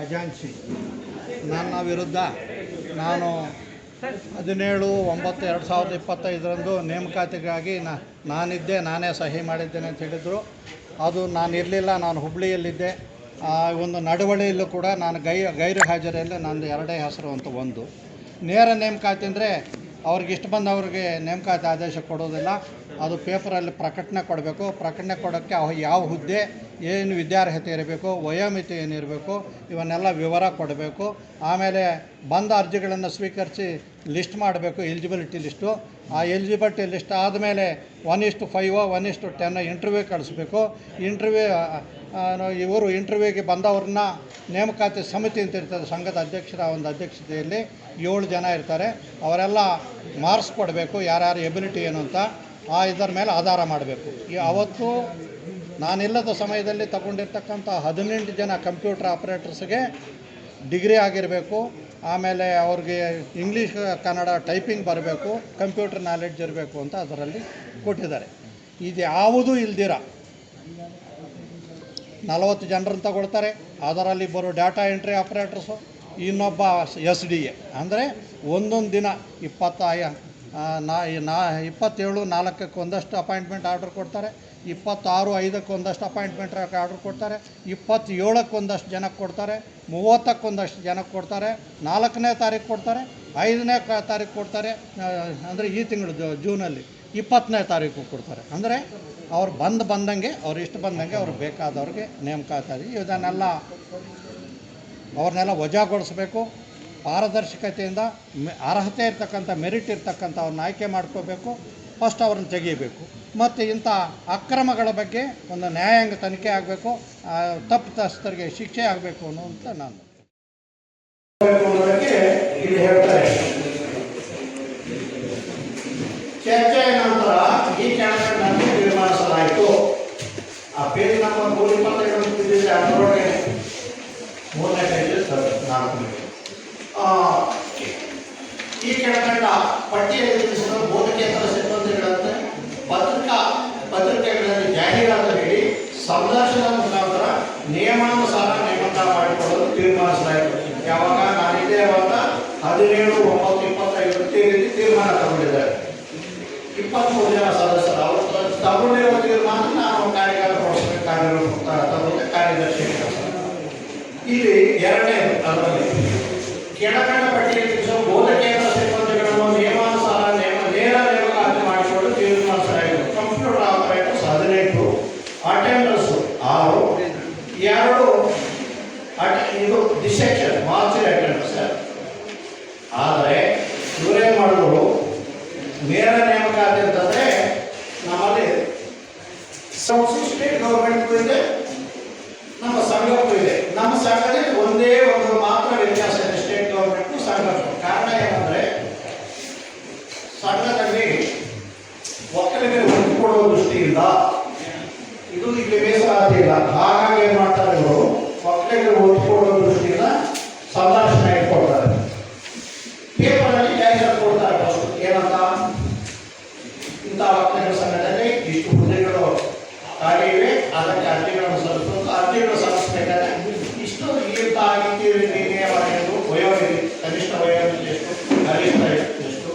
ಖಜಾಂಚಿ ನನ್ನ ವಿರುದ್ಧ ನಾನು 17/9/2025 ನೇಮಕಾತಿಗಾಗಿ ನಾನೇ ಸಹಿ ಮಾಡಿದ್ದೇನೆ ಅಂತ ಹೇಳಿದರು. ಅದು ನಾನು ಇರಲಿಲ್ಲ, ನಾನು ಹುಬ್ಬಳ್ಳಿಯಲ್ಲಿದ್ದೆ. ಒಂದು ನಡವಳಿಯಲ್ಲೂ ಕೂಡ ನಾನು ಗೈರು ಹಾಜರಿಯಲ್ಲಿ ನಂದು 2 ಹೆಸರು ಅಂತ. ಒಂದು ನೇರ ನೇಮಕಾತಿ ಅಂದರೆ ಅವ್ರಿಗೆ ಇಷ್ಟು ಬಂದವ್ರಿಗೆ ನೇಮಕಾತಿ ಆದೇಶ ಕೊಡೋದಿಲ್ಲ, ಅದು ಪೇಪರಲ್ಲಿ ಪ್ರಕಟಣೆ ಕೊಡಬೇಕು. ಪ್ರಕಟಣೆ ಕೊಡೋಕ್ಕೆ ಯಾವ ಹುದ್ದೆ, ಏನು ವಿದ್ಯಾರ್ಹತೆ ಇರಬೇಕು, ವಯೋಮಿತಿ ಏನಿರಬೇಕು, ಇವನ್ನೆಲ್ಲ ವಿವರ ಕೊಡಬೇಕು. ಆಮೇಲೆ ಬಂದ ಅರ್ಜಿಗಳನ್ನು ಸ್ವೀಕರಿಸಿ ಲಿಸ್ಟ್ ಮಾಡಬೇಕು, ಎಲಿಜಿಬಿಲಿಟಿ ಲಿಸ್ಟು. ಆ ಎಲಿಜಿಬಿಲಿಟಿ ಲಿಸ್ಟ್ ಆದಮೇಲೆ 1:5 1:10 ಇಂಟರ್ವ್ಯೂ ಕಳಿಸ್ಬೇಕು. ಇವರು ಇಂಟರ್ವ್ಯೂಗೆ ಬಂದವ್ರನ್ನ ನೇಮಕಾತಿ ಸಮಿತಿ ಅಂತ ಇರ್ತದೆ, ಸಂಘದ ಅಧ್ಯಕ್ಷರ ಒಂದು ಅಧ್ಯಕ್ಷತೆಯಲ್ಲಿ 7 ಜನ ಇರ್ತಾರೆ. ಅವರೆಲ್ಲ ಮಾರ್ಕ್ಸ್ ಕೊಡಬೇಕು, ಯಾರ್ಯಾರು ಎಬಿಲಿಟಿ ಏನು ಅಂತ. ಇದರ ಮೇಲೆ ಆಧಾರ ಮಾಡಬೇಕು. ಅವತ್ತು ನಾನಿಲ್ಲದ ಸಮಯದಲ್ಲಿ ತಗೊಂಡಿರ್ತಕ್ಕಂಥ 18 ಜನ ಕಂಪ್ಯೂಟರ್ ಆಪ್ರೇಟರ್ಸ್ಗೆ ಡಿಗ್ರಿ ಆಗಿರಬೇಕು. ಆಮೇಲೆ ಅವ್ರಿಗೆ ಇಂಗ್ಲೀಷ್ ಕನ್ನಡ ಟೈಪಿಂಗ್ ಬರಬೇಕು, ಕಂಪ್ಯೂಟರ್ ನಾಲೆಡ್ಜ್ ಇರಬೇಕು ಅಂತ ಅದರಲ್ಲಿ ಕೊಟ್ಟಿದ್ದಾರೆ. ಇದು ಯಾವುದೂ ಇಲ್ದಿರ 40 ಜನರನ್ನು ತಗೊಳ್ತಾರೆ. ಅದರಲ್ಲಿ ಬರೋ ಡಾಟಾ ಎಂಟ್ರಿ ಆಪ್ರೇಟರ್ಸು, ಇನ್ನೊಬ್ಬ SDA. ಅಂದರೆ ಒಂದೊಂದು ದಿನ 27/4 ಒಂದಷ್ಟು ಅಪಾಯಿಂಟ್ಮೆಂಟ್ ಆರ್ಡರ್ ಕೊಡ್ತಾರೆ, 26/5 ಒಂದಷ್ಟು ಅಪಾಯಿಂಟ್ಮೆಂಟ್ ಆರ್ಡರ್ ಕೊಡ್ತಾರೆ, 27ಕ್ಕೆ ಒಂದಷ್ಟು ಜನಕ್ಕೆ ಕೊಡ್ತಾರೆ, 30ಕ್ಕೆ ಒಂದಷ್ಟು ಜನಕ್ಕೆ ಕೊಡ್ತಾರೆ, 4ನೇ ತಾರೀಕು ಕೊಡ್ತಾರೆ, 5ನೇ ತಾರೀಕು ಕೊಡ್ತಾರೆ. ಅಂದರೆ ಈ ತಿಂಗಳು ಜೂನಲ್ಲಿ 20ನೇ ತಾರೀಕು ಕೊಡ್ತಾರೆ. ಅಂದರೆ ಅವ್ರು ಬಂದಂಗೆ ಅವ್ರು ಇಷ್ಟು ಬಂದಂಗೆ ಅವ್ರು ಬೇಕಾದವ್ರಿಗೆ ನೇಮಕಾತಿ. ಇದನ್ನೆಲ್ಲ ಅವ್ರನ್ನೆಲ್ಲ ವಜಾಗೊಳಿಸ್ಬೇಕು. ಪಾರದರ್ಶಕತೆಯಿಂದ ಅರ್ಹತೆ ಇರ್ತಕ್ಕಂಥ ಮೆರಿಟ್ ಇರ್ತಕ್ಕಂಥ ಅವ್ರನ್ನ ಆಯ್ಕೆ ಮಾಡ್ಕೋಬೇಕು. ಫಸ್ಟ್ ಅವ್ರನ್ನ ತೆಗೀಬೇಕು. ಮತ್ತು ಇಂಥ ಅಕ್ರಮಗಳ ಬಗ್ಗೆ ಒಂದು ನ್ಯಾಯಾಂಗ ತನಿಖೆ ಆಗಬೇಕು, ತಪ್ಪಿತಸ್ಥರಿಗೆ ಶಿಕ್ಷೆ ಆಗಬೇಕು ಅನ್ನುವಂಥ ನಾನು ಇಲ್ಲಿ ಹೇಳ್ತಾರೆ. ಚರ್ಚೆಯ ನಂತರ ಈ ಕೆಳಕಂಡಂತೆ ತೀರ್ಮಾನಿಸಲಾಯಿತು. ಆ ಪೇಜ್ ನಂಬರ್ 125 ಅದರೊಳಗೆ 3ನೇ ಪೇಜ್ 4. ಈ ಕೆಳಕಂಡ ಪಟ್ಟಿಯಲ್ಲಿ ತಿಳಿಸಿದ ಬೋಧಕೇತರ ಸಿಬ್ಬಂದಿಗಳಂತೆ ಪತ್ರಿಕೆಗಳಲ್ಲಿ ಜಾಹೀರಾತು ನೀಡಿ ಸಂದರ್ಶನದ ಮುಖಾಂತರ ನಿಯಮಾನುಸಾರ ನೇಮಕ ಮಾಡಿಕೊಳ್ಳಲು ತೀರ್ಮಾನಿಸಲಾಯಿತು. ಯಾವಾಗ ನಾನಿದ್ದೇ ಅವಾಗ 17/9/25 ತೀರ್ಮಾನ ತಗೊಂಡಿದ್ದಾರೆ. 23 ಜನ ಸದಸ್ಯರು ಅವರು ತಗೊಂಡಿರುವ ತೀರ್ಮಾನ ನಾನು ಕಾರ್ಯದರ್ಶಿ. ಇಲ್ಲಿ 2ನೇ ಅದರಲ್ಲಿ ಕೆಳಕಂಡ ಪಟ್ಟಿಯಲ್ಲಿ ತಿಳಿಸುವ ಬೋಧಕೇತರ ಸಿಬ್ಬಂದಿಗಳನ್ನು ನಿಯಮಾನುಸಾರ ನೇರ ನೇಮಕಾತಿ ಮಾಡಿಕೊಂಡು ತೀರ್ಮಾನಿಸಲಾಯಿತು. ಕಂಪ್ಯೂಟರ್ ಆಪರೇಟರ್ಸ್ 18, ಅಟೆಂಡರ್ಸ್ 6, 2 ಇದು ಡಿಸೆಕ್ಷನ್ ಮಾರ್ಚರಿ ಅಟೆಂಡರ್ಸ್. ಆದರೆ ಇವರೇನು ಮಾಡಿದ್ರು, ನೇರ ನೇಮಕಾತಿ ಅಂತಂದರೆ ನಮ್ಮಲ್ಲಿ ಸ್ಟೇಟ್ ಗೌರ್ಮೆಂಟ್ಗೂ ಇದೆ, ನಮ್ಮ ಸಂಘಕ್ಕೂ ಇದೆ. ನಮ್ಮ ಸಂಘದಲ್ಲಿ ಒಂದೇ ಒಂದು ಮಾತ್ರ ವ್ಯತ್ಯಾಸ ಇದೆ, ಸ್ಟೇಟ್ ಗೌರ್ಮೆಂಟ್ಗೂ ಸಂಘಕ್ಕೂ. ಕಾರಣ ಏನಂದರೆ ಸಂಘದಲ್ಲಿ ಒಕ್ಕಲಿಗರಿಗೆ ಒತ್ತು ಕೊಡುವ ದೃಷ್ಟಿಯಿಂದ ಇದು ಇಲ್ಲಿ ಮೀಸಲಾತಿ ಇಲ್ಲ. ಹಾಗಾಗಿ ಏನು ಮಾಡ್ತಾರೆ, ಇವರು ಒಕ್ಕಲಿಗರಿಗೆ ಒತ್ತು ಕೊಡುವ ದೃಷ್ಟಿಯಿಂದ ಸಂದರ್ಶನ ಇಟ್ಕೊಳ್ತಾರೆ. ಪೇಪರಲ್ಲಿ ಜಾಹೀರಾತು ಕೊಡ್ತಾರೆ. ಏನಂತ, ಇಂಥ ಒಕ್ಕಲಿಗರ ಸಂಘದಲ್ಲಿ ಇಷ್ಟು ಹುದ್ದೆಗಳು ಖಾಲಿ ಇವೆ, ಅದಕ್ಕೆ ಅರ್ಜಿಗಳನ್ನು ಸಲ್ಲಿಸಬೇಕು. ಅರ್ಜಿಗಳು ಸಲ್ಲಿಸಬೇಕಾದ್ರೆ ಇಷ್ಟು ಇಂಥ ನಿಯಮವಾಗಿದ್ದು ವಯೋಮಿತಿ, ಕನಿಷ್ಠ ವಯೋಮಿತಿ ಎಷ್ಟು, ಗರಿಷ್ಠ ಎಷ್ಟು,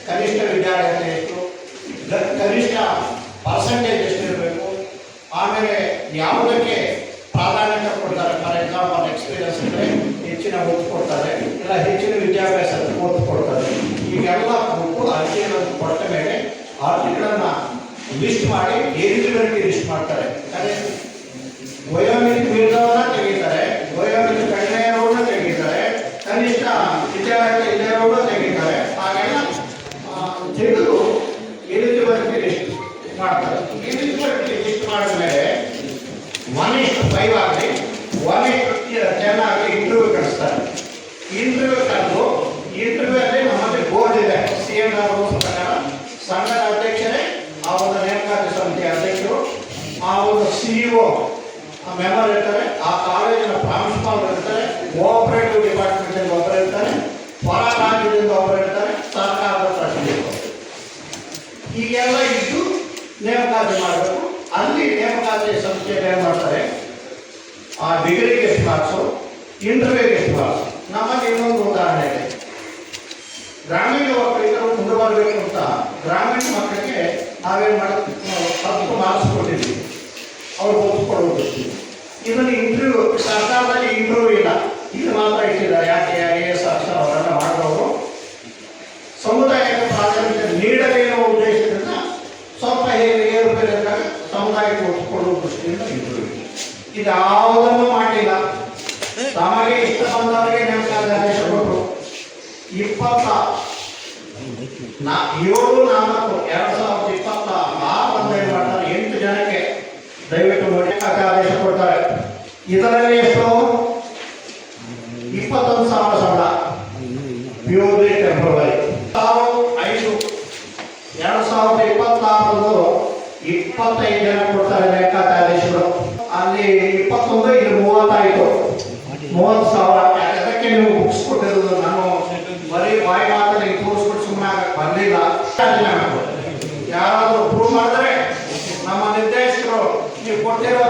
ಕನಿಷ್ಠ ವಿದ್ಯಾರ್ಹತೆ ಎಷ್ಟು, ಕನಿಷ್ಠ ಪರ್ಸೆಂಟೇಜ್ ಎಷ್ಟು ಇರಬೇಕು. ಆಮೇಲೆ ಯಾವುದಕ್ಕೆ ಪ್ರಾಧಾನ್ಯತೆ ಕೊಡ್ತಾರೆ. ಫಾರ್ ಎಕ್ಸಾಂಪಲ್ ಎಕ್ಸ್ಪೀರಿಯನ್ಸ್ ಇದ್ದರೆ ಹೆಚ್ಚಿನ ಒತ್ತು ಕೊಡ್ತಾರೆ, ಇಲ್ಲ ಹೆಚ್ಚಿನ ವಿದ್ಯಾಭ್ಯಾಸ ಒತ್ತು ಕೊಡ್ತಾರೆ. ಈಗೆಲ್ಲ ಕೊಟ್ಟು ಅರ್ಜಿಗಳನ್ನು ಕೊಟ್ಟ ಮೇಲೆ ಅರ್ಜಿಗಳನ್ನು ಲಿಸ್ಟ್ ಮಾಡಿ ಎಲಿಜಿಬಿಲಿಟಿ ಲಿಸ್ಟ್ ಮಾಡ್ತಾರೆ. ವಯೋಮಿತಿ ಮೀರಿದವನ್ನ ತೆಗಿತಾರೆ, ವಯೋಮಿತಿ ಕಡಿಮೆ ಇರೋರನ್ನ ತೆಗಿತಾರೆ, ಕನಿಷ್ಠ ವಿದ್ಯಾರ್ಥಿ ಇಲ್ಲವನ್ನ ತೆಗಿತಾರೆ. ಹಾಗೆಲ್ಲ ತೆಗೆದು ಎಲಿಜಿಬಿಲಿಟಿ ಲಿಸ್ಟ್ ಮಾಡ್ತಾರೆ. ಎಲಿಜಿಬಿಲಿಟಿ ಲಿಸ್ಟ್ ಮಾಡಿದ ಮೇಲೆ 1:5 ಆಗಲಿ 1:10 ಆಗಲಿ ಇಂಟರ್ವ್ಯೂ ಕಳಿಸ್ತಾರೆ. ಇಂಟರ್ವ್ಯೂ ಕರೆದು ಇಂಟರ್ವ್ಯೂ ಅಲ್ಲಿ ನಮ್ಮಲ್ಲಿ ಬೋರ್ಡ್ ಇದೆ, CNR ಪ್ರಕಾರ ಸಂಘದ ಅಧ್ಯಕ್ಷರೇ ಆ ಒಂದು ನೇಮಕಾತಿ ಸಮಿತಿ ಅಧ್ಯಕ್ಷರು, ಆ ಒಂದು CEO ಮೆಂಬರ್ ಇರ್ತಾರೆ, ಆ ಕಾಲೇಜಿನ ಪ್ರಾಂಶುಪಾಲರು ಇರ್ತಾರೆ, ಕೋಆಪರೇಟಿವ್ ಡಿಪಾರ್ಟ್ಮೆಂಟ್ ಒಬ್ಬರು ಇರ್ತಾರೆ, ಹೊರ ರಾಜ್ಯದಿಂದ ಒಬ್ಬರು ಇರ್ತಾರೆ, ಸರ್ಕಾರದ ಪ್ರತಿನಿಧಿಗಳು. ಹೀಗೆಲ್ಲ ಇದ್ದು ನೇಮಕಾತಿ ಮಾಡಬೇಕು. ಅಲ್ಲಿ ನೇಮಕಾತಿ ಸಂಸ್ಥೆಯಲ್ಲಿ ಏನು ಮಾಡ್ತಾರೆ, ಆ ಡಿಗ್ರಿಗೆ ಎಷ್ಟು ಮಾರ್ಕ್ಸು, ಇಂಟರ್ವ್ಯೂಗೆ ಎಷ್ಟು ಬಾರ್ಸ್. ನಮ್ಮಲ್ಲಿ ಇನ್ನೊಂದು ಉದಾಹರಣೆ ಇದೆ. ಗ್ರಾಮೀಣ ಒಕ್ಕಲಿಗರು ಮುಂದೆ ಬರಬೇಕು ಅಂತ ಗ್ರಾಮೀಣ ಮಕ್ಕಳಿಗೆ ನಾವೇನು ಮಾಡೋದು 10 ಮಾರ್ಕ್ಸ್ ಕೊಟ್ಟಿದ್ದೀವಿ, ಅವ್ರು ಒಪ್ಪಿಕೊಡುವುದು. ಇದನ್ನು ಇಂಟರ್ವ್ಯೂ ಸರ್ಕಾರದಲ್ಲಿ ಇಂಟರ್ವ್ಯೂ ಇಲ್ಲ, ಇದು ಮಾತ್ರ ಇಟ್ಟಿದ್ದಾರೆ. ಯಾಕೆ IAS ಅಕ್ಷರ ಅವರೆಲ್ಲ ಮಾಡಿದವರು ಸಮುದಾಯಕ್ಕೆ ಪ್ರಾಧಾನ್ಯತೆ ನೀಡಲಿ ಅನ್ನೋ ಉದ್ದೇಶದಿಂದ ಸ್ವಲ್ಪ ಏರುಪೇರಾದಾಗ ಸಮುದಾಯಕ್ಕೆ ಒಪ್ಪಿಕೊಡುವ ದೃಷ್ಟಿಯಿಂದ ಇಂಟರ್ವ್ಯೂ. ಇದು ಯಾವುದನ್ನು ಮಾಡಲಿಲ್ಲ. ತಮಗೆ ಇಷ್ಟ ಬಂದವರಿಗೆ ನೇಮಕಾತಿ ಆದೇಶ ಕೊಟ್ಟರು. 7/4/2026 ಏನು ಮಾಡ್ತಾರೆ, 8 ಜನಕ್ಕೆ ದಯವಿಟ್ಟು ನೇಮಕಾತಿ ಆದೇಶ ಕೊಡ್ತಾರೆ. ಇದರಲ್ಲಿ ಎಷ್ಟು 21,000 ಸಂಬಳ ಪ್ಯೂರ್ಲಿ ಟೆಂಪ್ರವರಿ. 5 2026 25 ಜನ ಕೊಡ್ತಾರೆ ನೇಮಕಾತಿ ಆದೇಶಗಳು. ಅಲ್ಲಿ 21, ಇಲ್ಲಿ 30 ಆಯಿತು. 30,000 ಅದಕ್ಕೆ ನೀವು ಬುಕ್ಸ್ ಕೊಟ್ಟಿರೋದು. ನಾನು ಬರೀ ಬಾಯಿ ಮಾತಲ್ಲಿ ತೋರಿಸ್ಬಿಟ್ಟು ಸುಮ್ಮನೆ ಬರಲಿಲ್ಲ. ಯಾರಾದರೂ ಪ್ರೂವ್ ಮಾಡಿದ್ರೆ ನಮ್ಮ ನಿರ್ದೇಶಕರು ನೀವು ಕೊಟ್ಟಿರೋ